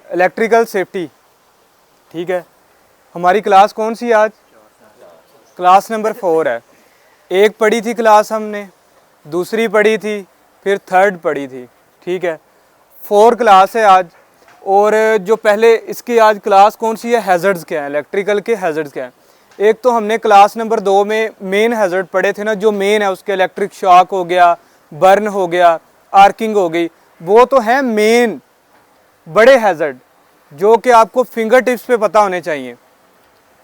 Electrical safety. ठीक है, हमारी क्लास कौन सी आज? क्लास नंबर 4 है। एक पढ़ी थी क्लास हमने, दूसरी पढ़ी थी, फिर थर्ड पढ़ी थी। ठीक है, 4 क्लास है आज। और जो पहले इसकी आज क्लास कौन सी है? हैज़र्ड्स क्या हैं, इलेक्ट्रिकल के हैज़र्ड्स क्या हैं। एक तो हमने क्लास नंबर 2 में मेन हैज़र्ड पढ़े थे ना, जो मेन है उसके इलेक्ट्रिक शॉक हो गया, बर्न हो गया, आर्किंग हो गई, वो तो है मेन बड़े हैज़र्ड जो कि आपको फिंगर टिप्स पे पता होने चाहिए।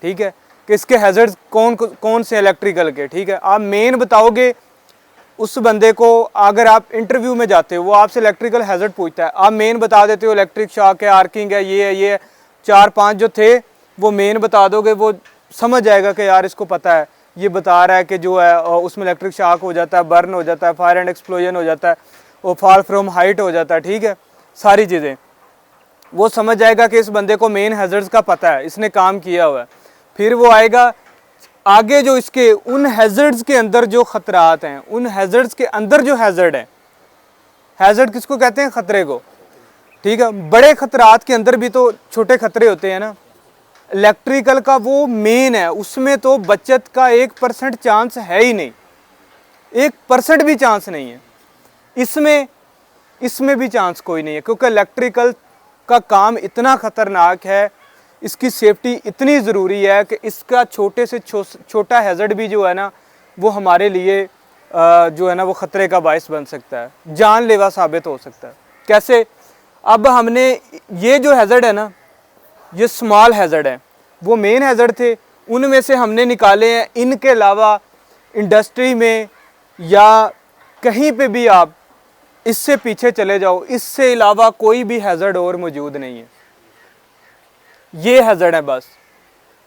ठीक है, कि इसके हैज़र्ड्स कौन कौन से इलेक्ट्रिकल के। ठीक है, आप मेन बताओगे उस बंदे को, अगर आप इंटरव्यू में जाते हो वो आपसे इलेक्ट्रिकल हैज़र्ड पूछता है, आप मेन बता देते हो, इलेक्ट्रिक शॉक है, आर्किंग है, ये है, 4-5 जो थे वो मेन बता दोगे, वो समझ जाएगा कि यार इसको पता है, ये बता रहा है कि जो है उसमें इलेक्ट्रिक शॉक हो जाता है, बर्न हो जाता है, फायर एंड एक्सप्लोजन हो जाता है, वो फॉल फ्रॉम हाइट हो जाता है। ठीक है, सारी चीज़ें वो समझ जाएगा कि इस बंदे को मेन हैज़र्ड्स का पता है, इसने काम किया हुआ है। फिर वो आएगा आगे, जो इसके उन हैज़र्ड्स के अंदर जो ख़तरात हैं, उन हैज़र्ड्स के अंदर जो हैज़र्ड है, हैज़र्ड किसको कहते हैं? ख़तरे को। ठीक है, बड़े ख़तरात के अंदर भी तो छोटे ख़तरे होते हैं ना। इलेक्ट्रिकल का वो मेन है, उसमें तो बचत का 1% चांस है ही नहीं, 1% भी चांस नहीं है। इसमें भी चांस कोई नहीं है, क्योंकि इलेक्ट्रिकल का काम इतना ख़तरनाक है, इसकी सेफ्टी इतनी ज़रूरी है कि इसका छोटे से छोटा हैज़र्ड भी जो है ना, वो हमारे लिए जो है ना वो ख़तरे का बायस बन सकता है, जानलेवा साबित हो सकता है। कैसे? अब हमने ये जो हैज़र्ड है ना, ये स्मॉल हैज़र्ड है, वो मेन हैज़र्ड थे, उनमें से हमने निकाले हैं। इनके अलावा इंडस्ट्री में या कहीं पे भी आप इससे पीछे चले जाओ, इससे अलावा कोई भी हैज़र्ड और मौजूद नहीं है। ये हैज़र्ड है बस।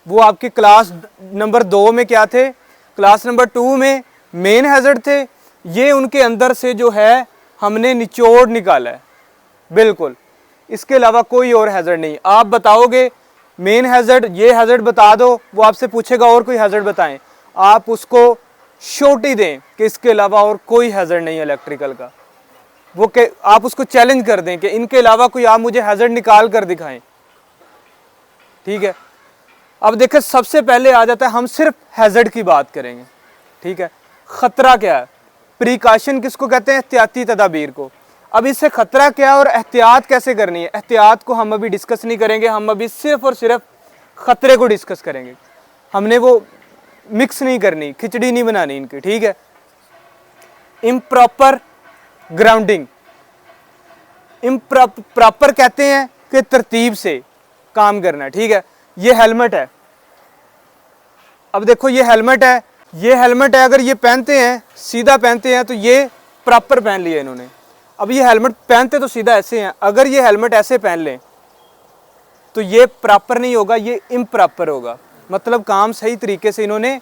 वो आपकी क्लास नंबर 2 में क्या थे? क्लास नंबर 2 में मेन हैज़र्ड थे। ये उनके अंदर से जो है हमने निचोड़ निकाला है, बिल्कुल। इसके अलावा कोई और हैज़र्ड नहीं। आप बताओगे मेन हैज़र्ड, ये हैज़र्ड बता दो, वो आपसे पूछेगा और कोई हैज़र्ड बताएं, आप उसको श्योरिटी दें कि इसके अलावा और कोई हैज़र्ड नहीं है इलेक्ट्रिकल का। वो के आप उसको चैलेंज कर दें कि इनके अलावा कोई आप मुझे हैज़र्ड निकाल कर दिखाएं। ठीक है, अब देखें, सबसे पहले आ जाता है, हम सिर्फ हैज़र्ड की बात करेंगे। ठीक है, ख़तरा क्या है? प्रिकॉशन किसको कहते हैं? एहतियाती तदाबीर को। अब इससे ख़तरा क्या है और एहतियात कैसे करनी है, एहतियात को हम अभी डिस्कस नहीं करेंगे। हम अभी सिर्फ और सिर्फ ख़तरे को डिस्कस करेंगे। हमने वो मिक्स नहीं करनी, खिचड़ी नहीं बनानी इनकी। ठीक है, इम्प्रॉपर ग्राउंडिंग। इम्प्रॉपर कहते हैं कि तरतीब से काम करना। ठीक है, ये हेलमेट है। अब देखो, ये हेलमेट है, ये हेलमेट है, अगर ये पहनते हैं, सीधा पहनते हैं, तो ये प्रॉपर पहन लिया इन्होंने। अब ये हेलमेट पहनते तो सीधा ऐसे हैं, अगर ये हेलमेट ऐसे पहन लें तो ये प्रॉपर नहीं होगा, ये इम्प्रॉपर होगा, मतलब काम सही तरीके से इन्होंने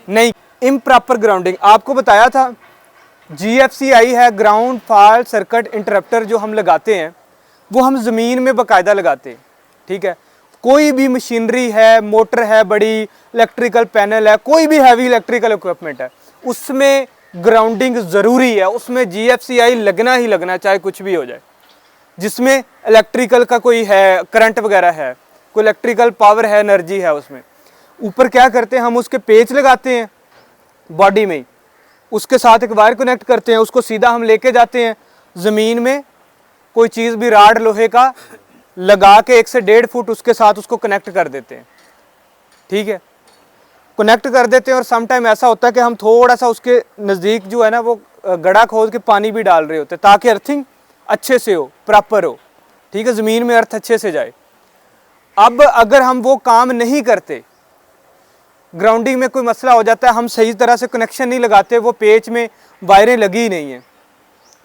नहीं। इम्प्रॉपर ग्राउंडिंग आपको बताया था, GFCI है, ग्राउंड फॉल्ट सर्किट इंटरप्टर, जो हम लगाते हैं वो हम ज़मीन में बाकायदा लगाते हैं। ठीक है, कोई भी मशीनरी है, मोटर है, बड़ी इलेक्ट्रिकल पैनल है, कोई भी हैवी इलेक्ट्रिकल इक्विपमेंट है, उसमें ग्राउंडिंग ज़रूरी है, उसमें GFCI लगना ही लगना, चाहे कुछ भी हो जाए। जिसमें इलेक्ट्रिकल का कोई है, करंट वगैरह है, कोई इलेक्ट्रिकल पावर है, एनर्जी है, उसमें ऊपर क्या करते हैं, हम उसके पेच लगाते हैं बॉडी में, उसके साथ एक वायर कनेक्ट करते हैं, उसको सीधा हम लेके जाते हैं ज़मीन में, कोई चीज़ भी राड लोहे का लगा के 1 से 1.5 फुट उसके साथ उसको कनेक्ट कर देते हैं। ठीक है, कनेक्ट कर देते हैं। और सम टाइम ऐसा होता है कि हम थोड़ा सा उसके नज़दीक जो है ना वो गड्ढा खोद के पानी भी डाल रहे होते हैं, ताकि अर्थिंग अच्छे से हो, प्रॉपर हो। ठीक है, ज़मीन में अर्थ अच्छे से जाए। अब अगर हम वो काम नहीं करते, ग्राउंडिंग में कोई मसला हो जाता है, हम सही तरह से कनेक्शन नहीं लगाते, वो पेच में वायरें लगी ही नहीं है,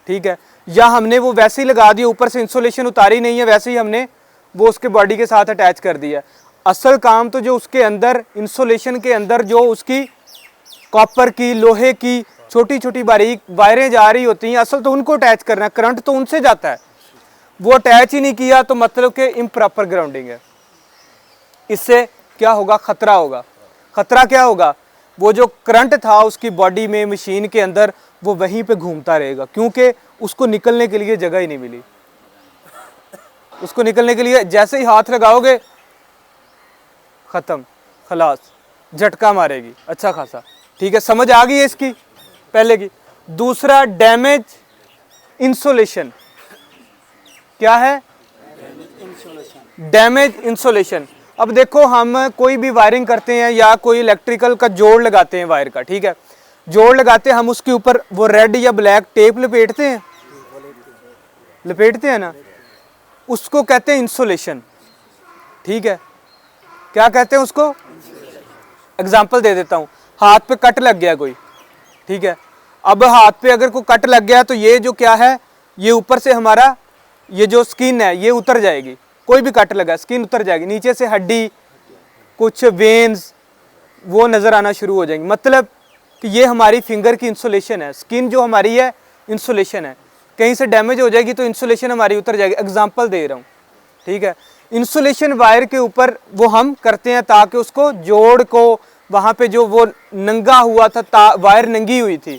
ठीक है, या हमने वो वैसे ही लगा दिया, ऊपर से इंसुलेशन उतारी नहीं है, वैसे ही हमने वो उसके बॉडी के साथ अटैच कर दिया। असल काम तो जो उसके अंदर इंसुलेशन के अंदर जो उसकी कॉपर की, लोहे की छोटी छोटी बारीक वायरें जा रही होती हैं, असल तो उनको अटैच करना है, करंट तो उनसे जाता है, वो अटैच ही नहीं किया तो मतलब कि इम्प्रॉपर ग्राउंडिंग है। इससे क्या होगा, खतरा होगा। खतरा क्या होगा, वो जो करंट था उसकी बॉडी में, मशीन के अंदर, वो वहीं पे घूमता रहेगा, क्योंकि उसको निकलने के लिए जगह ही नहीं मिली। उसको निकलने के लिए जैसे ही हाथ लगाओगे ख़त्म, खलास, झटका मारेगी अच्छा खासा। ठीक है, समझ आ गई है इसकी पहले की। दूसरा डैमेज इंसुलेशन, क्या है? Damage insulation. अब देखो हम कोई भी वायरिंग करते हैं या कोई इलेक्ट्रिकल का जोड़ लगाते हैं वायर का, ठीक है, जोड़ लगाते हैं हम, उसके ऊपर वो रेड या ब्लैक टेप लपेटते हैं, लपेटते हैं ना, उसको कहते हैं इंसुलेशन। ठीक है, क्या कहते हैं उसको? एग्जाम्पल दे देता हूं, हाथ पे कट लग गया कोई, ठीक है, अब हाथ पे अगर कोई कट लग गया तो ये जो क्या है, ये ऊपर से हमारा ये जो स्किन है ये उतर जाएगी, कोई भी कट लगा स्किन उतर जाएगी, नीचे से हड्डी, कुछ वेन्स वो नज़र आना शुरू हो जाएंगे। मतलब कि ये हमारी फिंगर की इंसुलेशन है, स्किन जो हमारी है इंसुलेशन है, कहीं से डैमेज हो जाएगी तो इंसुलेशन हमारी उतर जाएगी। एग्जाम्पल दे रहा हूँ, ठीक है, इंसुलेशन वायर के ऊपर वो हम करते हैं ताकि उसको जोड़ को वहाँ पे जो वो नंगा हुआ था, वायर नंगी हुई थी,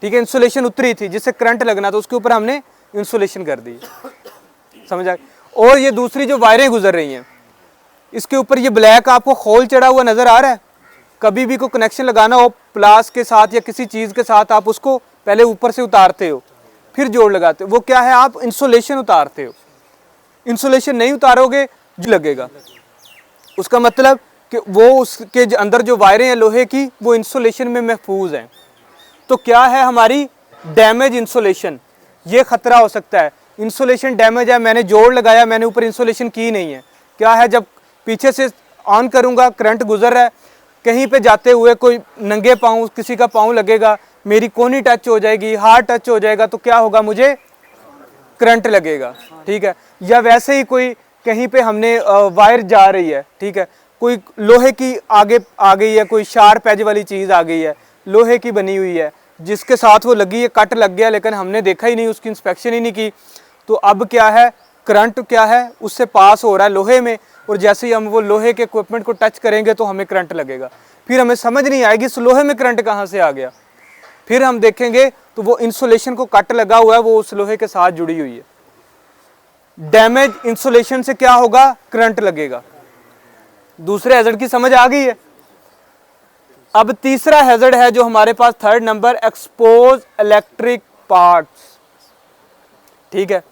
ठीक है, इंसुलेशन उतरी थी जिससे करंट लगना, तो उसके ऊपर हमने इंसुलेशन कर दी। समझ आ? और ये दूसरी जो वायरें गुजर रही हैं इसके ऊपर ये ब्लैक आपको खोल चढ़ा हुआ नजर आ रहा है, कभी भी कोई कनेक्शन लगाना हो प्लास के साथ या किसी चीज़ के साथ, आप उसको पहले ऊपर से उतारते हो फिर जोड़ लगाते हो, वो क्या है? आप इंसुलेशन उतारते हो। इंसुलेशन नहीं उतारोगे जो लगेगा, उसका मतलब कि वो उसके अंदर जो वायरें हैं लोहे की वो इंसुलेशन में महफूज हैं। तो क्या है हमारी डैमेज इंसुलेशन, ये खतरा हो सकता है, इंसुलेशन डैमेज है, मैंने जोड़ लगाया, मैंने ऊपर इंसुलेशन की नहीं है, क्या है जब पीछे से ऑन करूंगा करंट गुजर रहा है, कहीं पे जाते हुए कोई नंगे पाँव किसी का पाँव लगेगा, मेरी कोहनी टच हो जाएगी, हाथ टच हो जाएगा, तो क्या होगा? मुझे करंट लगेगा। ठीक है, या वैसे ही कोई कहीं पे हमने वायर जा रही है, ठीक है, कोई लोहे की आगे आ गई है, कोई शार्प एज वाली चीज़ आ गई है, लोहे की बनी हुई है, जिसके साथ वो लगी है, कट लग गया लेकिन हमने देखा ही नहीं, उसकी इंस्पेक्शन ही नहीं की, तो अब क्या है? करंट क्या है उससे पास हो रहा है लोहे में, और जैसे ही हम वो लोहे के इक्विपमेंट को टच करेंगे तो हमें करंट लगेगा। फिर हमें समझ नहीं आएगी इस लोहे में करंट कहाँ से आ गया, फिर हम देखेंगे तो वो इंसुलेशन को कट लगा हुआ है, वो उस लोहे के साथ जुड़ी हुई है। डैमेज इंसुलेशन से क्या होगा? करंट लगेगा। दूसरे हैजर्ड की समझ आ गई है। अब तीसरा हैजर्ड है जो हमारे पास third number, expose electric parts. ठीक है,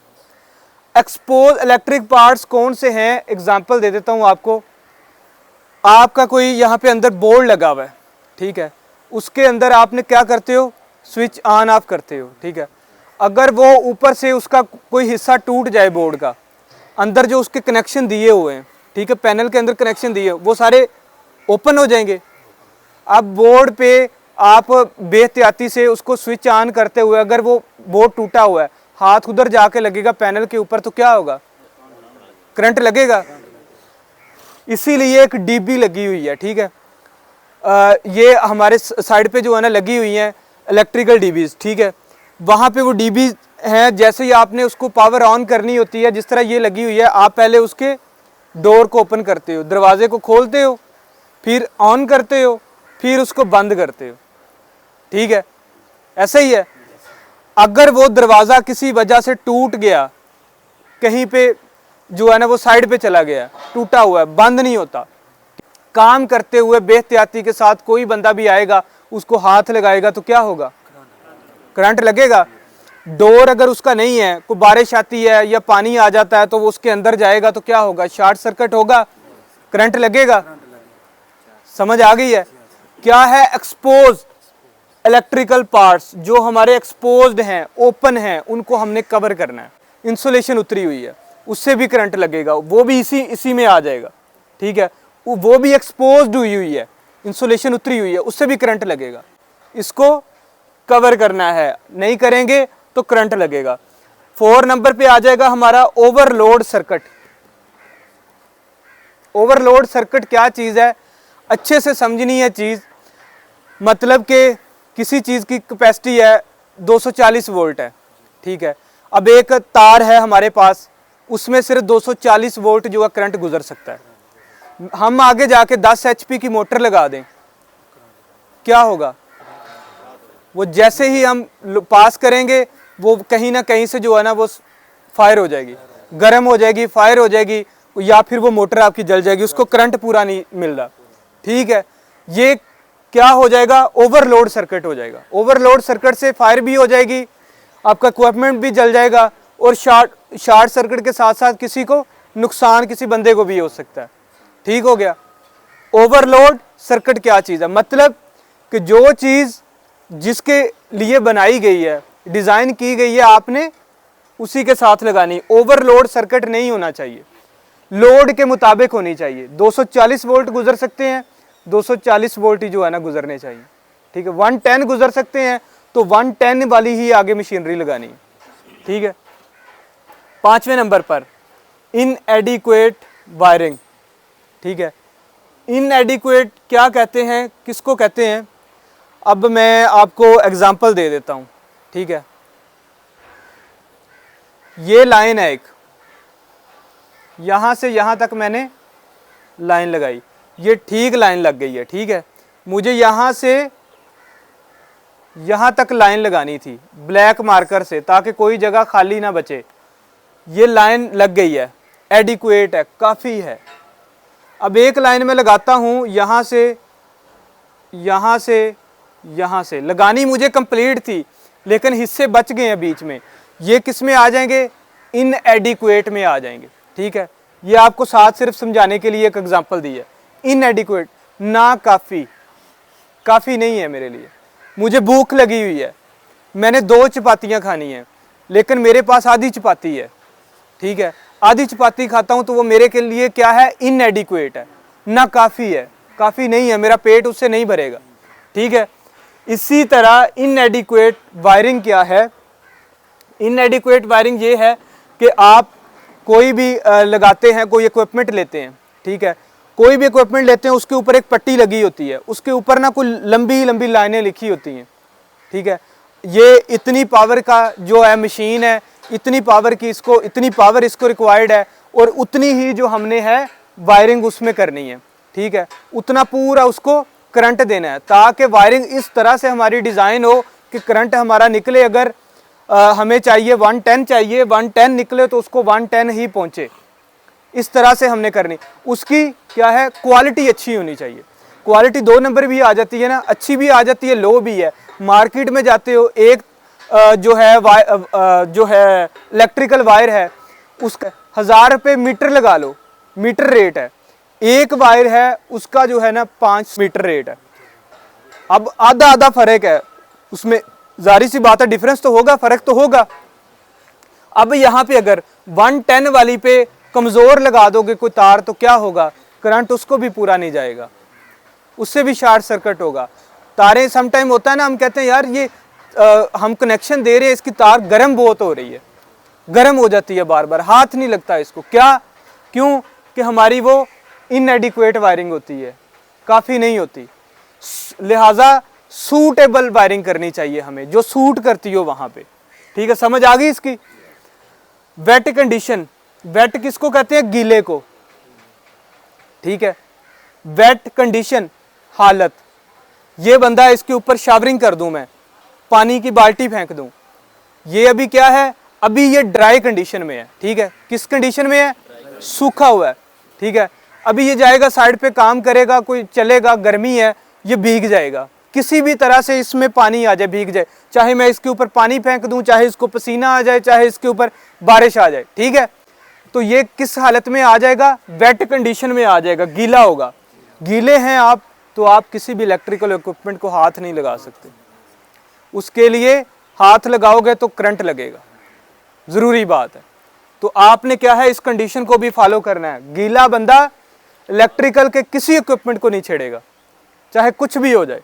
एक्सपोज इलेक्ट्रिक पार्ट्स कौन से हैं? एग्जांपल दे देता हूं आपको। आपका कोई यहाँ पे अंदर बोर्ड लगा हुआ है, ठीक है, उसके अंदर आपने क्या करते हो? स्विच ऑन ऑफ करते हो। ठीक है, अगर वो ऊपर से उसका कोई हिस्सा टूट जाए बोर्ड का, अंदर जो उसके कनेक्शन दिए हुए हैं, ठीक है, पैनल के अंदर कनेक्शन दिए वो सारे ओपन हो जाएंगे। अब बोर्ड पे आप बेहतियाती से उसको स्विच ऑन करते हुए अगर वो बोर्ड टूटा हुआ है, हाथ उधर जाके लगेगा पैनल के ऊपर, तो क्या होगा? करंट लगेगा। इसीलिए एक डीबी लगी हुई है, ठीक है, ये हमारे साइड पे जो है ना लगी हुई है इलेक्ट्रिकल डीबीज, ठीक है, वहाँ पे वो डीबी हैं, जैसे ही आपने उसको पावर ऑन करनी होती है, जिस तरह ये लगी हुई है, आप पहले उसके डोर को ओपन करते हो, दरवाजे को खोलते हो, फिर ऑन करते हो, फिर उसको बंद करते हो। ठीक है, ऐसा ही है। अगर वो दरवाज़ा किसी वजह से टूट गया, कहीं पे जो है ना वो साइड पे चला गया, टूटा हुआ है, बंद नहीं होता, काम करते हुए बेहतियाती के साथ कोई बंदा भी आएगा उसको हाथ लगाएगा तो क्या होगा? करंट लगेगा। डोर अगर उसका नहीं है, कोई बारिश आती है या पानी आ जाता है तो वो उसके अंदर जाएगा तो क्या होगा? शॉर्ट सर्किट होगा, करंट लगेगा। समझ आ गई है? क्या है? एक्सपोज इलेक्ट्रिकल पार्ट्स जो हमारे एक्सपोज्ड हैं, ओपन हैं, उनको हमने कवर करना है। इंसुलेशन उतरी हुई है, उससे भी करंट लगेगा, वो भी इसी में आ जाएगा। ठीक है, वो भी एक्सपोज्ड हुई है, इंसुलेशन उतरी हुई है, उससे भी करंट लगेगा। इसको कवर करना है, नहीं करेंगे तो करंट लगेगा। 4 नंबर पे आ जाएगा हमारा ओवरलोड सर्किट। ओवरलोड सर्किट क्या चीज़ है? अच्छे से समझनी है चीज़। मतलब कि किसी चीज़ की कैपेसिटी है 240 वोल्ट है, ठीक है, अब एक तार है हमारे पास, उसमें सिर्फ 240 वोल्ट जो है करंट गुजर सकता है। हम आगे जाके 10 HP की मोटर लगा दें, क्या होगा? वो जैसे ही हम पास करेंगे वो कहीं ना कहीं से जो है ना वो फायर हो जाएगी, गर्म हो जाएगी, फायर हो जाएगी, या फिर वो मोटर आपकी जल जाएगी, उसको करंट पूरा नहीं मिल रहा। ठीक है, ये क्या हो जाएगा, ओवरलोड सर्किट हो जाएगा। ओवरलोड सर्किट से फायर भी हो जाएगी, आपका इक्विपमेंट भी जल जाएगा, और शॉर्ट सर्किट के साथ साथ किसी को नुकसान, किसी बंदे को भी हो सकता है। ठीक हो गया। ओवरलोड सर्किट क्या चीज़ है, मतलब कि जो चीज़ जिसके लिए बनाई गई है, डिज़ाइन की गई है, आपने उसी के साथ लगानी। ओवरलोड सर्किट नहीं होना चाहिए, लोड के मुताबिक होनी चाहिए। 240 वोल्ट गुजर सकते हैं, 240 वोल्ट ही जो है ना गुजरने चाहिए। ठीक है, 110 गुजर सकते हैं तो 110 वाली ही आगे मशीनरी लगानी है। ठीक है। 5वें नंबर पर इनएडिक्वेट वायरिंग। ठीक है, इनएडिक्वेट क्या कहते हैं, किसको कहते हैं, अब मैं आपको एग्जांपल दे देता हूं। ठीक है, ये लाइन है एक, यहां से यहां तक मैंने लाइन लगाई, ये ठीक लाइन लग गई है। ठीक है, मुझे यहां से यहां तक लाइन लगानी थी ब्लैक मार्कर से, ताकि कोई जगह खाली ना बचे। ये लाइन लग गई है, एडिक्वेट है, काफ़ी है। अब एक लाइन में लगाता हूँ, यहाँ से यहाँ से यहाँ से लगानी मुझे कंप्लीट थी, लेकिन हिस्से बच गए हैं बीच में। ये किस में आ जाएंगे, इनएडिक्वेट में आ जाएंगे। ठीक है, ये आपको साथ सिर्फ समझाने के लिए एक एग्जांपल दी है। इनएडिक्वेट ना काफ़ी, काफ़ी नहीं है मेरे लिए। मुझे भूख लगी हुई है, मैंने 2 चपातियाँ खानी है, लेकिन मेरे पास आधी चपाती है। ठीक है, आधी चपाती खाता हूँ तो वो मेरे के लिए क्या है, इनएडिक्वेट है, ना काफ़ी है, काफ़ी नहीं है, मेरा पेट उससे नहीं भरेगा। ठीक है, इसी तरह इनएडिक्वेट वायरिंग क्या है, इनएडिक्वेट वायरिंग ये है कि आप कोई भी लगाते हैं, कोई इक्विपमेंट लेते हैं। ठीक है, कोई भी इक्विपमेंट लेते हैं, उसके ऊपर एक पट्टी लगी होती है, उसके ऊपर ना कोई लंबी लंबी लाइनें लिखी होती हैं। ठीक है, ये इतनी पावर का जो है मशीन है, इतनी पावर की इसको, इतनी पावर इसको रिक्वायर्ड है, और उतनी ही जो हमने है वायरिंग उसमें करनी है। ठीक है, उतना पूरा उसको करंट देना है, ताकि वायरिंग इस तरह से हमारी डिज़ाइन हो कि करंट हमारा निकले। अगर हमें चाहिए 110 चाहिए, 110 निकले तो उसको 110 ही पहुँचे, इस तरह से हमने करनी। उसकी क्या है, क्वालिटी अच्छी होनी चाहिए। क्वालिटी 2 नंबर भी आ जाती है ना, अच्छी भी आ जाती है, लो भी है। मार्केट में जाते हो, एक जो है इलेक्ट्रिकल वायर है, उसका 1000 रुपये मीटर लगा लो, मीटर रेट है। एक वायर है उसका जो है ना 5 मीटर रेट है। अब आधा आधा फर्क है उसमें, जारी सी बात है, डिफरेंस तो होगा, फर्क तो होगा। अब यहाँ पे अगर 110 वाली पे कमज़ोर लगा दोगे कोई तार, तो क्या होगा, करंट उसको भी पूरा नहीं जाएगा, उससे भी शॉर्ट सर्किट होगा। तारें समटाइम होता है ना, हम कहते हैं यार ये हम कनेक्शन दे रहे हैं, इसकी तार गर्म बहुत हो रही है, गर्म हो जाती है बार बार, हाथ नहीं लगता इसको। क्या, क्यों कि हमारी वो इनएडिक्वेट वायरिंग होती है, काफ़ी नहीं होती। लिहाजा सूटेबल वायरिंग करनी चाहिए हमें, जो सूट करती हो वहाँ पे। ठीक है, समझ आ गई इसकी। वेट कंडीशन, वेट किसको कहते हैं, गीले को। ठीक है, वेट कंडीशन हालत, ये बंदा इसके ऊपर शावरिंग कर दूं मैं, पानी की बाल्टी फेंक दूं, ये अभी क्या है, अभी ये ड्राई कंडीशन में है। ठीक है, किस कंडीशन में है, सूखा हुआ है। ठीक है, अभी ये जाएगा साइड पे काम करेगा, कोई चलेगा, गर्मी है, ये भीग जाएगा, किसी भी तरह से इसमें पानी आ जाए, भीग जाए, चाहे मैं इसके ऊपर पानी फेंक दूं, चाहे इसको पसीना आ जाए, चाहे इसके ऊपर बारिश आ जाए। ठीक है, तो ये किस हालत में आ जाएगा, वेट कंडीशन में आ जाएगा, गीला होगा। गीले हैं आप तो आप किसी भी इलेक्ट्रिकल इक्विपमेंट को हाथ नहीं लगा सकते, उसके लिए हाथ लगाओगे तो करंट लगेगा, ज़रूरी बात है। तो आपने क्या है, इस कंडीशन को भी फॉलो करना है। गीला बंदा इलेक्ट्रिकल के किसी इक्विपमेंट को नहीं छेड़ेगा, चाहे कुछ भी हो जाए।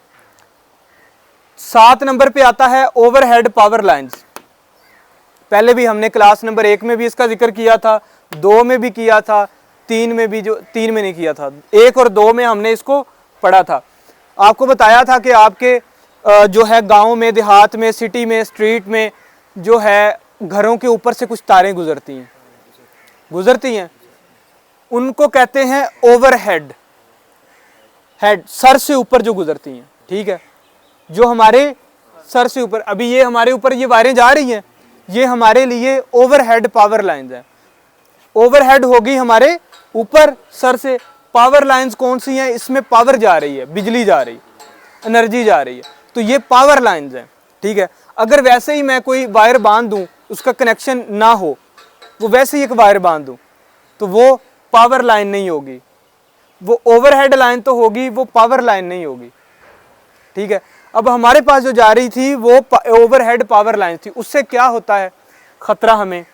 7 नंबर पे आता है ओवरहेड पावर लाइंस। पहले भी हमने क्लास नंबर 1 में भी इसका जिक्र किया था, 2 में भी किया था, 3 में भी, जो 3 में नहीं किया था, 1 और 2 में हमने इसको पढ़ा था। आपको बताया था कि आपके जो है गांव में, देहात में, सिटी में, स्ट्रीट में जो है घरों के ऊपर से कुछ तारें गुजरती हैं, उनको कहते हैं ओवरहेड। हेड, सर से ऊपर जो गुजरती हैं। ठीक है, जो हमारे सर से ऊपर, अभी ये हमारे ऊपर ये वायरें जा रही हैं, ये हमारे लिए ओवरहेड पावर लाइंस हैं। ओवरहेड होगी हमारे ऊपर सर से। पावर लाइंस कौन सी हैं, इसमें पावर जा रही है, बिजली जा रही है, एनर्जी जा रही है, तो ये पावर लाइंस हैं, ठीक है। अगर वैसे ही मैं कोई वायर बांध दूं, उसका कनेक्शन ना हो, वो वैसे ही एक वायर बांध दूं, तो वो पावर लाइन नहीं होगी, वो ओवरहेड लाइन तो होगी, वो पावर लाइन नहीं होगी, ठीक है। अब हमारे पास जो जा रही थी वो ओवरहेड पावर लाइन थी। उससे क्या होता है खतरा हमें,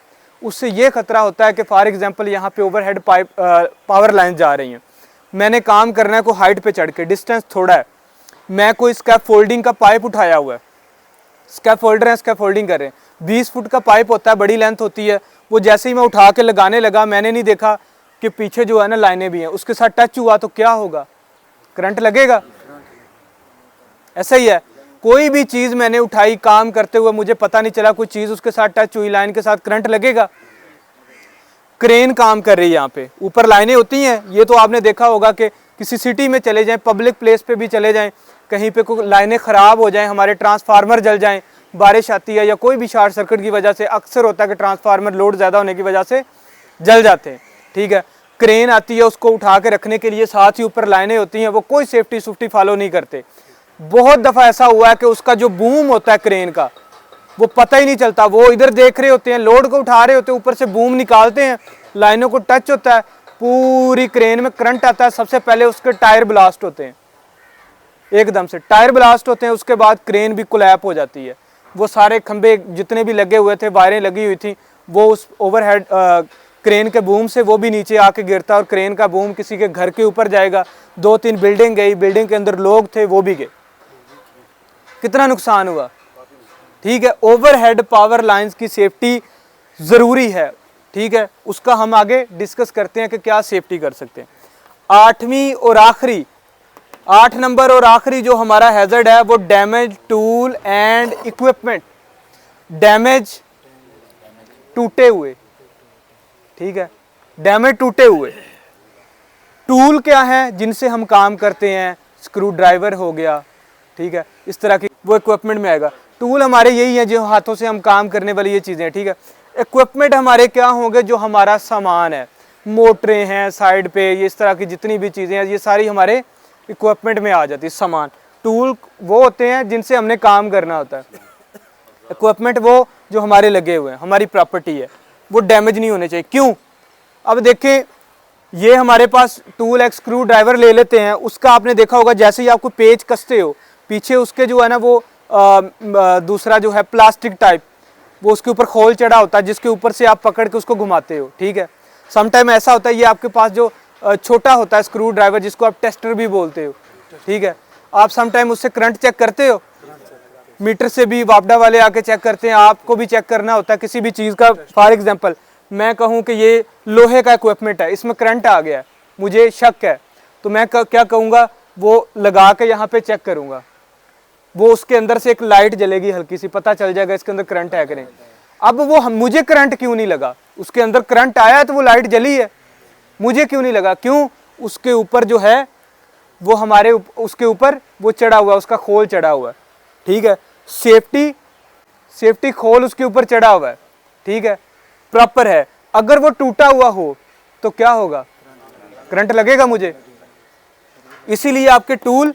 उससे ये खतरा होता है कि फॉर एग्जांपल यहाँ पे ओवरहेड पाइप पावर लाइन जा रही हैं, मैंने काम करना है, कोई हाइट पे चढ़ के, डिस्टेंस थोड़ा है, मैं कोई स्कैप फोल्डिंग का पाइप उठाया हुआ है, स्कैप फोल्डर है, स्कैप फोल्डिंग कर रहे हैं, 20 फुट का पाइप होता है, बड़ी लेंथ होती है, वो जैसे ही मैं उठा के लगाने लगा, मैंने नहीं देखा कि पीछे जो है ना लाइनें भी हैं, उसके साथ टच हुआ तो क्या होगा, करंट लगेगा। ऐसा ही है, कोई भी चीज मैंने उठाई काम करते हुए, मुझे पता नहीं चला, कोई चीज उसके साथ टच हुई, लाइन के साथ, करंट लगेगा। क्रेन काम कर रही है, यहाँ पे ऊपर लाइनें होती हैं, ये तो आपने देखा होगा कि किसी सिटी में चले जाएं, पब्लिक प्लेस पे भी चले जाएं, कहीं पे कोई लाइनें खराब हो जाएं, हमारे ट्रांसफार्मर जल जाएं, बारिश आती है या कोई भी शॉर्ट सर्किट की वजह से, अक्सर होता है कि ट्रांसफार्मर लोड ज़्यादा होने की वजह से जल जाते हैं, ठीक है। क्रेन आती है उसको उठा के रखने के लिए, साथ ही ऊपर लाइनें होती हैं, वो कोई सेफ्टी सुफ्टी फॉलो नहीं करते। बहुत दफ़ा ऐसा हुआ है कि उसका जो बूम होता है क्रेन का, वो पता ही नहीं चलता, वो इधर देख रहे होते हैं, लोड को उठा रहे होते हैं, ऊपर से बूम निकालते हैं, लाइनों को टच होता है, पूरी क्रेन में करंट आता है, सबसे पहले उसके टायर ब्लास्ट होते हैं, एकदम से टायर ब्लास्ट होते हैं, उसके बाद क्रेन भी कोलैप हो जाती है, वो सारे खंबे जितने भी लगे हुए थे, वायरें लगी हुई थी, वो उस ओवरहेड क्रेन के बूम से वो भी नीचे आके गिरता, और क्रेन का बूम किसी के घर के ऊपर जाएगा, 2-3 बिल्डिंग गई, बिल्डिंग के अंदर लोग थे वो भी गए, कितना नुकसान हुआ, ठीक है। ओवरहेड पावर लाइंस की सेफ्टी ज़रूरी है, ठीक है, उसका हम आगे डिस्कस करते हैं कि क्या सेफ्टी कर सकते हैं। 8वीं और आखिरी, 8 नंबर और आखिरी जो हमारा हैजर्ड है वो damage tool and equipment, damage टूटे हुए, ठीक है, डैमेज टूटे हुए टूल क्या है जिनसे हम काम करते हैं, स्क्रू ड्राइवर हो गया, ठीक है, इस तरह की वो इक्विपमेंट में आएगा। टूल हमारे यही है जो हाथों से हम काम करने वाली ये चीज़ें, ठीक है। इक्विपमेंट हमारे क्या होंगे, जो हमारा सामान है, मोटरें हैं साइड पे, ये इस तरह की जितनी भी चीज़ें हैं, ये सारी हमारे इक्विपमेंट में आ जाती है सामान। टूल वो होते हैं जिनसे हमने काम करना होता है, इक्विपमेंट वो जो हमारे लगे हुए हैं, हमारी प्रॉपर्टी है, वो डैमेज नहीं होने चाहिए। क्यों, अब देखें, ये हमारे पास टूल एक स्क्रू ड्राइवर ले लेते हैं, उसका आपने देखा होगा जैसे ही आपको पेच कसते हो, पीछे उसके जो है ना वो दूसरा जो है प्लास्टिक टाइप, वो उसके ऊपर खोल चढ़ा होता है, जिसके ऊपर से आप पकड़ के उसको घुमाते हो, ठीक है। समटाइम ऐसा होता है, ये आपके पास जो छोटा होता है स्क्रू ड्राइवर, जिसको आप टेस्टर भी बोलते हो, ठीक है, आप समटाइम उससे करंट चेक करते हो, मीटर से भी वापडा वाले आके चेक करते हैं, आपको भी चेक करना होता है किसी भी चीज़ का। फॉर एग्जांपल मैं कहूँ कि ये लोहे का इक्विपमेंट है, इसमें करंट आ गया है, मुझे शक है, तो मैं क्या कहूँगा, वो लगा के यहाँ पे चेक करूँगा, वो उसके अंदर से एक लाइट जलेगी हल्की सी, पता चल जाएगा इसके अंदर करंट है कि नहीं। अब वो मुझे करंट क्यों नहीं लगा, उसके अंदर करंट आया तो वो लाइट जली है, मुझे क्यों नहीं लगा, क्यों, उसके ऊपर जो है वो हमारे उसके ऊपर वो चढ़ा हुआ, उसका खोल चढ़ा हुआ है, ठीक है। सेफ्टी खोल उसके ऊपर चढ़ा हुआ है, ठीक है, प्रॉपर है। अगर वो टूटा हुआ हो तो क्या होगा, करंट लगेगा मुझे। इसीलिए आपके टूल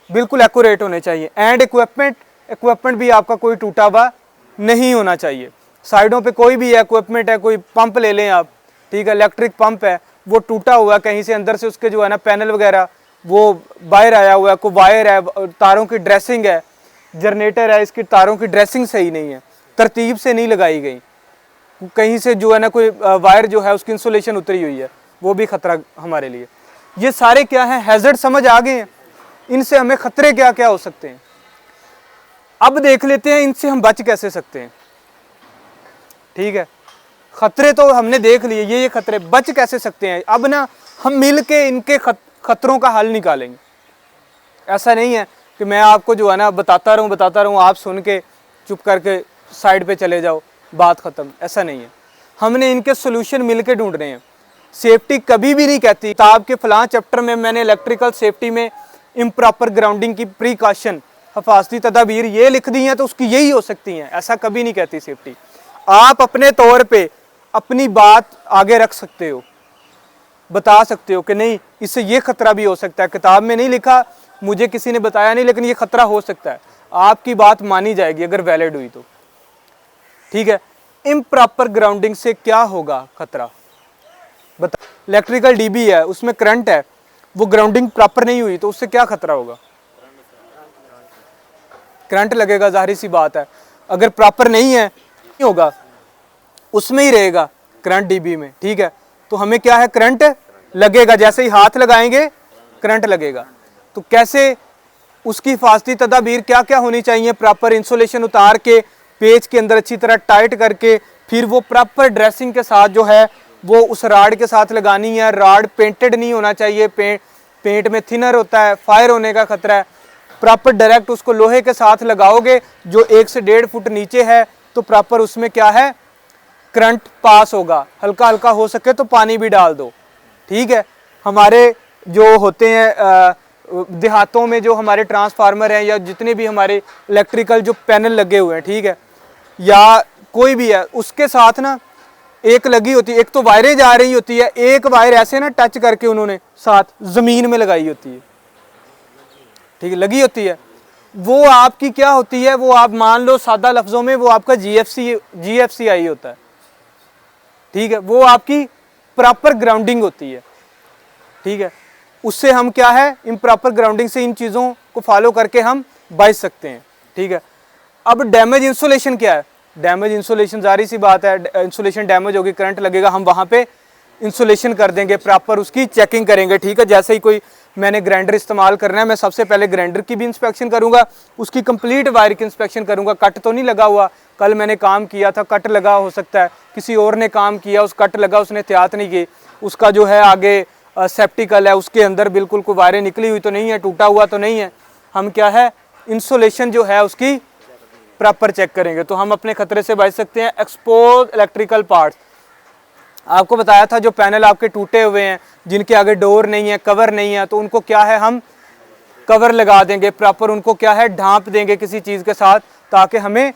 बिल्कुल एक्यूरेट होने चाहिए, एंड इक्विपमेंट भी आपका कोई टूटा हुआ नहीं होना चाहिए। साइडों पे कोई भी इक्विपमेंट है, कोई पंप ले लें आप, ठीक है, इलेक्ट्रिक पंप है, वो टूटा हुआ कहीं से अंदर से उसके जो है ना पैनल वगैरह वो बाहर आया हुआ है, कोई वायर है, तारों की ड्रेसिंग है, जनरेटर है, इसकी तारों की ड्रेसिंग सही नहीं है, तरतीब से नहीं लगाई गई, कहीं से जो है ना कोई वायर जो है उसकी इंसुलेशन उतरी हुई है, वो भी खतरा हमारे लिए। ये सारे क्या है, हैजर्ड समझ आ गए हैं, इनसे हमें खतरे क्या क्या हो सकते हैं। अब देख लेते हैं इनसे हम बच कैसे सकते हैं, ठीक है। खतरे तो हमने देख लिए, ये खतरे, बच कैसे सकते हैं। अब ना हम मिल के इनके खतरों का हल निकालेंगे। ऐसा नहीं है कि मैं आपको जो है ना बताता रहूं, आप सुन के चुप करके साइड पे चले जाओ, बात ख़त्म, ऐसा नहीं है। हमने इनके सोल्यूशन मिल के ढूंढ रहे हैं। सेफ्टी कभी भी नहीं कहती, किताब के फलां चैप्टर में मैंने इलेक्ट्रिकल सेफ्टी में इम्प्रॉपर ग्राउंडिंग की प्रिकॉशन, हिफाजती तदाबीर ये लिख दी हैं तो उसकी यही हो सकती हैं, ऐसा कभी नहीं कहती सेफ्टी। आप अपने तौर पे अपनी बात आगे रख सकते हो, बता सकते हो कि नहीं इससे ये खतरा भी हो सकता है, किताब में नहीं लिखा, मुझे किसी ने बताया नहीं, लेकिन ये खतरा हो सकता है, आपकी बात मानी जाएगी अगर वैलिड हुई तो। ठीक है, इम्प्रॉपर ग्राउंडिंग से क्या होगा खतरा बता। इलेक्ट्रिकल डीबी है, उसमें करंट है, वो ग्राउंडिंग प्रॉपर नहीं हुई तो उससे क्या खतरा होगा? करंट लगेगा, जाहिर सी बात है। अगर प्रॉपर नहीं है नहीं होगा, उसमें ही रहेगा करंट डीबी में। ठीक है, तो हमें क्या है, करंट लगेगा, जैसे ही हाथ लगाएंगे करंट लगेगा। तो कैसे उसकी हिफाजती तदाबीर क्या क्या होनी चाहिए? प्रॉपर इंसुलेशन उतार के पेज के अंदर अच्छी तरह टाइट करके फिर वो प्रॉपर ड्रेसिंग के साथ जो है वो उस राड के साथ लगानी है। राड पेंटेड नहीं होना चाहिए, पेंट में थिनर होता है, फायर होने का खतरा है। प्रॉपर डायरेक्ट उसको लोहे के साथ लगाओगे जो 1 से 1.5 फुट नीचे है तो प्रॉपर उसमें क्या है, करंट पास होगा। हल्का हल्का हो सके तो पानी भी डाल दो। ठीक है, हमारे जो होते हैं देहातों में जो हमारे ट्रांसफार्मर हैं या जितने भी हमारे इलेक्ट्रिकल जो पैनल लगे हुए हैं, ठीक है, या कोई भी है, उसके साथ ना एक लगी होती है, एक तो वायरें जा रही होती है, एक वायर ऐसे ना टच करके उन्होंने साथ ज़मीन में लगाई होती है। ठीक है, लगी होती है, वो आपकी क्या होती है, वो आप मान लो सादा लफ्ज़ों में वो आपका GFCI होता है। ठीक है, वो आपकी प्रॉपर ग्राउंडिंग होती है। ठीक है, उससे हम क्या है, इम्प्रॉपर ग्राउंडिंग से इन चीज़ों को फॉलो करके हम बच सकते हैं। ठीक है, अब डैमेज इंसुलेशन क्या है? डैमेज इंसुलेशन जारी सी बात है, इंसुलेशन डैमेज होगी, करंट लगेगा, हम वहाँ पे इंसुलेशन कर देंगे, प्रॉपर उसकी चेकिंग करेंगे। ठीक है, जैसे ही कोई मैंने ग्राइंडर इस्तेमाल करना है, मैं सबसे पहले ग्राइंडर की भी इंस्पेक्शन करूंगा, उसकी कंप्लीट वायर की इंस्पेक्शन करूंगा, कट तो नहीं लगा हुआ। कल मैंने काम किया था, कट लगा हो सकता है, किसी और ने काम किया, उस कट लगा, उसने एहतियात नहीं की, उसका जो है आगे सेप्टिकल है, उसके अंदर बिल्कुल कोई वायरें निकली हुई तो नहीं है, टूटा हुआ तो नहीं है। हम क्या है, इंसुलेशन जो है उसकी प्रॉपर चेक करेंगे तो हम अपने खतरे से बच सकते हैं। एक्सपोज इलेक्ट्रिकल पार्ट्स, आपको बताया था जो पैनल आपके टूटे हुए हैं, जिनके आगे डोर नहीं है, कवर नहीं है, तो उनको क्या है, हम कवर लगा देंगे, प्रॉपर उनको क्या है, ढांप देंगे किसी चीज़ के साथ ताकि हमें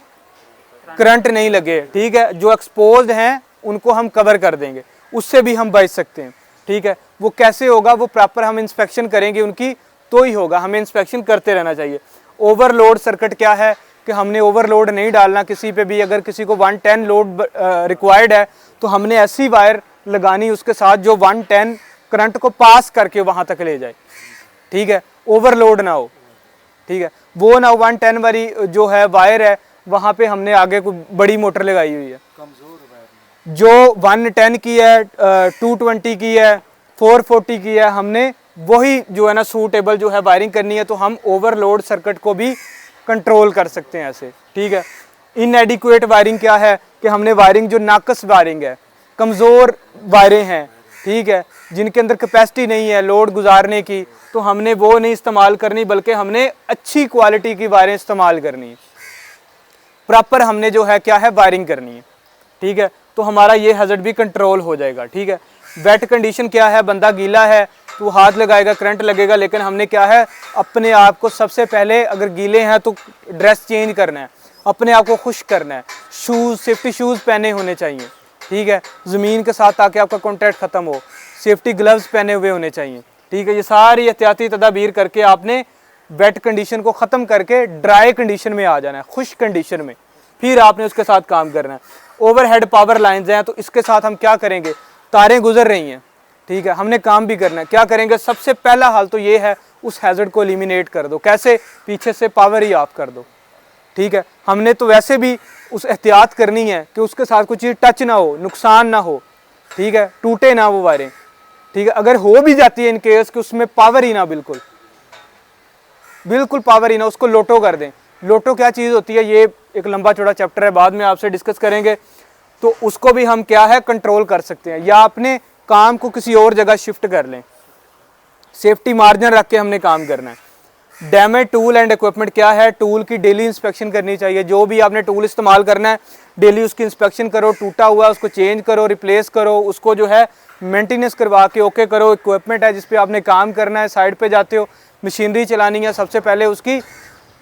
करंट नहीं लगे। ठीक है, जो एक्सपोज हैं उनको हम कवर कर देंगे, उससे भी हम बच सकते हैं। ठीक है, वो कैसे होगा, वो प्रॉपर हम इंस्पेक्शन करेंगे उनकी तो ही होगा, हमें इंस्पेक्शन करते रहना चाहिए। ओवरलोड सर्किट क्या है कि हमने ओवरलोड नहीं डालना किसी पे भी। अगर किसी को 110 लोड रिक्वायर्ड है तो हमने ऐसी वायर लगानी उसके साथ जो 110 करंट को पास करके वहाँ तक ले जाए। ठीक है, ओवरलोड ना हो। ठीक है, वो ना 110 वाली जो है वायर है वहाँ पे हमने आगे कोई बड़ी मोटर लगाई हुई है, जो 110 की है, 220 की है, 440 की है, हमने वही जो है ना सूटेबल जो है वायरिंग करनी है, तो हम ओवरलोड सर्किट को भी कंट्रोल कर सकते हैं ऐसे। ठीक है, इनएडिक्वेट वायरिंग क्या है कि हमने वायरिंग जो नाकस वायरिंग है, कमज़ोर वायरें हैं, ठीक है, जिनके अंदर कैपेसिटी नहीं है लोड गुजारने की, तो हमने वो नहीं इस्तेमाल करनी, बल्कि हमने अच्छी क्वालिटी की वायरें इस्तेमाल करनी है, प्रॉपर हमने जो है क्या है वायरिंग करनी है। ठीक है, तो हमारा ये हैज़र्ड भी कंट्रोल हो जाएगा। ठीक है, वेट कंडीशन क्या है, बंदा गीला है तो हाथ लगाएगा, करंट लगेगा, लेकिन हमने क्या है, अपने आप को सबसे पहले, अगर गीले हैं तो ड्रेस चेंज करना है, अपने आप को खुश करना है, शूज़, सेफ्टी शूज़ पहने होने चाहिए। ठीक है, ज़मीन के साथ ताकि आपका कॉन्टैक्ट ख़त्म हो, सेफ्टी ग्लव्स पहने हुए होने चाहिए। ठीक है, ये सारी एहतियाती तदाबीर करके आपने वेट कंडीशन को ख़त्म करके ड्राई कंडीशन में आ जाना है, खुश कंडीशन में, फिर आपने उसके साथ काम करना है। ओवरहेड पावर लाइन्स हैं तो इसके साथ हम क्या करेंगे, तारें गुजर रही हैं, ठीक है, हमने काम भी करना है, क्या करेंगे, सबसे पहला हाल तो ये है उस हैज़र्ड को एलिमिनेट कर दो। कैसे, पीछे से पावर ही ऑफ कर दो। ठीक है, हमने तो वैसे भी उस एहतियात करनी है कि उसके साथ कुछ चीज़ टच ना हो, नुकसान ना हो, ठीक है, टूटे ना वो वायरें। ठीक है, अगर हो भी जाती है इन केस कि उसमें पावर ही ना, बिल्कुल पावर ही ना, उसको लोटो कर दें। लोटो क्या चीज़ होती है, ये एक लंबा चौड़ा चैप्टर है, बाद में आपसे डिस्कस करेंगे। तो उसको भी हम क्या है कंट्रोल कर सकते हैं, या अपने काम को किसी और जगह शिफ्ट कर लें, सेफ्टी मार्जिन रख के हमने काम करना है। डैमेज टूल एंड इक्विपमेंट क्या है, टूल की डेली इंस्पेक्शन करनी चाहिए। जो भी आपने टूल इस्तेमाल करना है डेली उसकी इंस्पेक्शन करो, टूटा हुआ उसको चेंज करो, रिप्लेस करो, उसको जो है मेंटेनेंस करवा के ओके करो। इक्विपमेंट है जिस पे आपने काम करना है, साइड पे जाते हो, मशीनरी चलानी है, सबसे पहले उसकी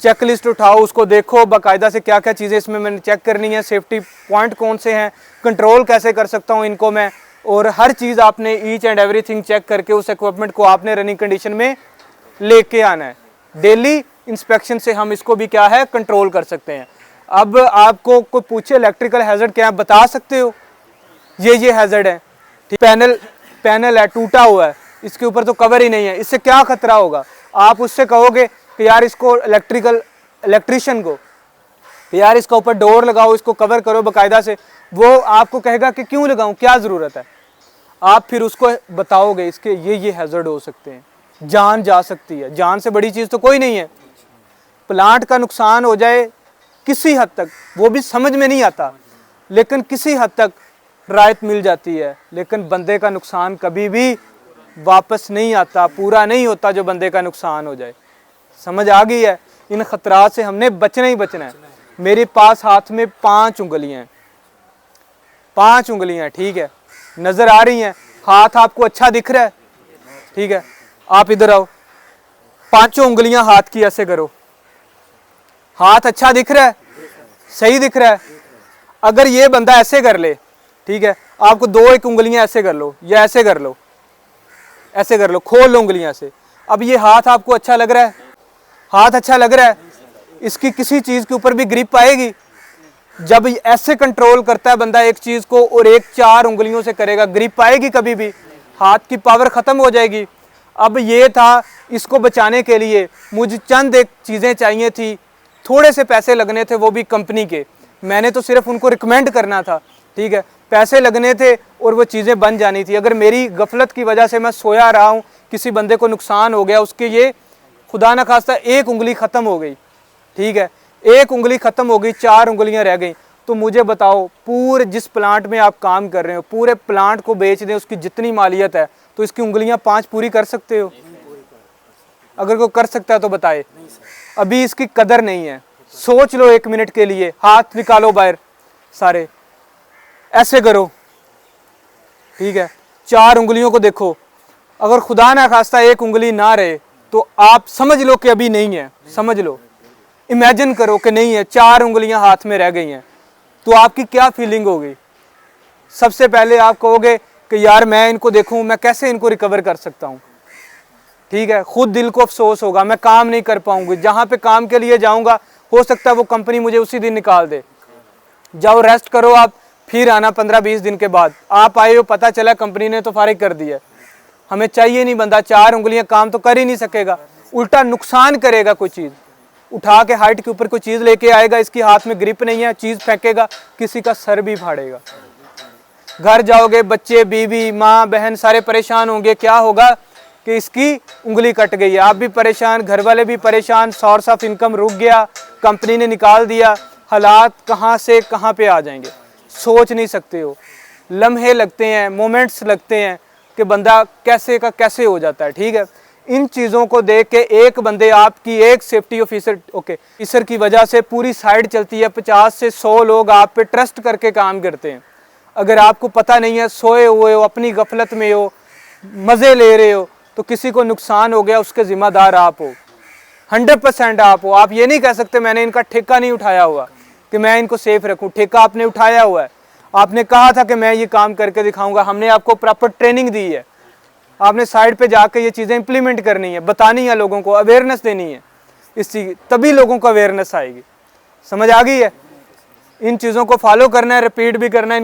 चेक लिस्ट उठाओ, उसको देखो बाकायदा से क्या क्या चीज़ें इसमें मैंने चेक करनी है, सेफ्टी पॉइंट कौन से हैं, कंट्रोल कैसे कर सकता हूँ इनको मैं, और हर चीज़ आपने ईच एंड एवरीथिंग चेक करके उस इक्विपमेंट को आपने रनिंग कंडीशन में लेके आना है। डेली इंस्पेक्शन से हम इसको भी क्या है कंट्रोल कर सकते हैं। अब आपको कोई पूछे इलेक्ट्रिकल हैजर्ड क्या है, बता सकते हो ये हैजर्ड है, पैनल है टूटा हुआ है, इसके ऊपर तो कवर ही नहीं है, इससे क्या खतरा होगा। आप उससे कहोगे कि यार इसको इलेक्ट्रिशियन को कि यार इसका ऊपर डोर लगाओ, इसको कवर करो बाकायदा से, वो आपको कहेगा कि क्यों लगाऊं, क्या ज़रूरत है। आप फिर उसको बताओगे इसके ये हैजर्ड हो सकते हैं, जान जा सकती है, जान से बड़ी चीज़ तो कोई नहीं है। प्लांट का नुकसान हो जाए किसी हद तक, वो भी समझ में नहीं आता, लेकिन किसी हद तक राहत मिल जाती है, लेकिन बंदे का नुकसान कभी भी वापस नहीं आता, पूरा नहीं होता जो बंदे का नुकसान हो जाए। समझ आ गई है। इन खतरात से हमने बचना ही बचना है। मेरे पास हाथ में 5 उंगलियां हैं, 5 उंगलियां, ठीक है, नज़र आ रही हैं, हाथ आपको अच्छा दिख रहा है, ठीक है, आप इधर आओ, 5 उंगलियां हाथ की ऐसे करो, हाथ अच्छा दिख रहा है, सही दिख रहा है। अगर ये बंदा ऐसे कर ले, ठीक है, आपको 2-1 उंगलियां ऐसे कर लो या ऐसे कर लो, ऐसे कर लो, खोल लो उंगलियां से। अब ये हाथ आपको अच्छा लग रहा है, हाथ अच्छा लग रहा है, इसकी किसी चीज़ के ऊपर भी ग्रिप आएगी। जब ऐसे कंट्रोल करता है बंदा एक चीज़ को और 1-4 उंगलियों से करेगा, ग्रिप आएगी कभी भी, हाथ की पावर ख़त्म हो जाएगी। अब ये था, इसको बचाने के लिए मुझे चंद एक चीज़ें चाहिए थी, थोड़े से पैसे लगने थे, वो भी कंपनी के, मैंने तो सिर्फ उनको रिकमेंड करना था, ठीक है, पैसे लगने थे और वो चीज़ें बन जानी थी। अगर मेरी गफलत की वजह से मैं सोया रहा हूँ, किसी बंदे को नुकसान हो गया, उसके ये खुदा न खास्ता 1 उंगली ख़त्म हो गई, ठीक है, 1 उंगली ख़त्म हो गई, 4 उंगलियां रह गई, तो मुझे बताओ पूरे जिस प्लांट में आप काम कर रहे हो, पूरे प्लांट को बेच दें, उसकी जितनी मालियत है, तो इसकी उंगलियां 5 पूरी कर सकते हो? अगर कोई कर सकता है तो बताए। अभी इसकी कदर नहीं है। सोच लो 1 मिनट के लिए, हाथ निकालो बाहर सारे, ऐसे करो, ठीक है, 4 उंगलियों को देखो, अगर खुदा ना खास्ता 1 उंगली ना रहे तो आप समझ लो कि अभी नहीं है, समझ लो, इमेजिन करो कि नहीं है, 4 उंगलियां हाथ में रह गई हैं, तो आपकी क्या फीलिंग होगी? सबसे पहले आप कहोगे कि यार मैं इनको देखूं, मैं कैसे इनको रिकवर कर सकता हूं, ठीक है, खुद दिल को अफसोस होगा, मैं काम नहीं कर पाऊंगी, जहां पे काम के लिए जाऊंगा हो सकता है वो कंपनी मुझे उसी दिन निकाल दे। जाओ रेस्ट करो, आप फिर आना 15-20 दिन के बाद, आप आए हो, पता चला कंपनी ने तो फारिग कर दिया। हमें चाहिए नहीं बंदा, 4 उंगलियां काम तो कर ही नहीं सकेगा, उल्टा नुकसान करेगा, कोई चीज़ उठा के हाइट के ऊपर कोई चीज़ लेके आएगा, इसकी हाथ में ग्रिप नहीं है, चीज़ फेंकेगा, किसी का सर भी फाड़ेगा। घर जाओगे, बच्चे, बीवी, माँ, बहन सारे परेशान होंगे, क्या होगा कि इसकी उंगली कट गई है, आप भी परेशान, घर वाले भी परेशान, सोर्स ऑफ इनकम रुक गया, कंपनी ने निकाल दिया, हालात कहाँ से कहाँ पे आ जाएंगे सोच नहीं सकते हो। लम्हे लगते हैं, मोमेंट्स लगते हैं कि बंदा कैसे का कैसे हो जाता है, ठीक है। इन चीज़ों को देख के एक बंदे, आपकी एक सेफ्टी ऑफिसर की वजह से पूरी साइड चलती है, 50 से 100 लोग आप पे ट्रस्ट करके काम करते हैं। अगर आपको पता नहीं है, सोए हुए हो, अपनी गफलत में हो, मज़े ले रहे हो, तो किसी को नुकसान हो गया, उसके ज़िम्मेदार आप हो, 100% आप हो। आप ये नहीं कह सकते मैंने इनका ठेका नहीं उठाया हुआ कि मैं इनको सेफ रखूं, ठेका आपने उठाया हुआ है। आपने कहा था कि मैं ये काम करके दिखाऊंगा, हमने आपको प्रॉपर ट्रेनिंग दी है, आपने साइड पे जाके ये चीज़ें इंप्लीमेंट करनी है, बतानी है लोगों को, अवेयरनेस देनी है इस चीज़, तभी लोगों को अवेयरनेस आएगी। समझ आ गई है? इन चीज़ों को फॉलो करना है, रिपीट भी करना है।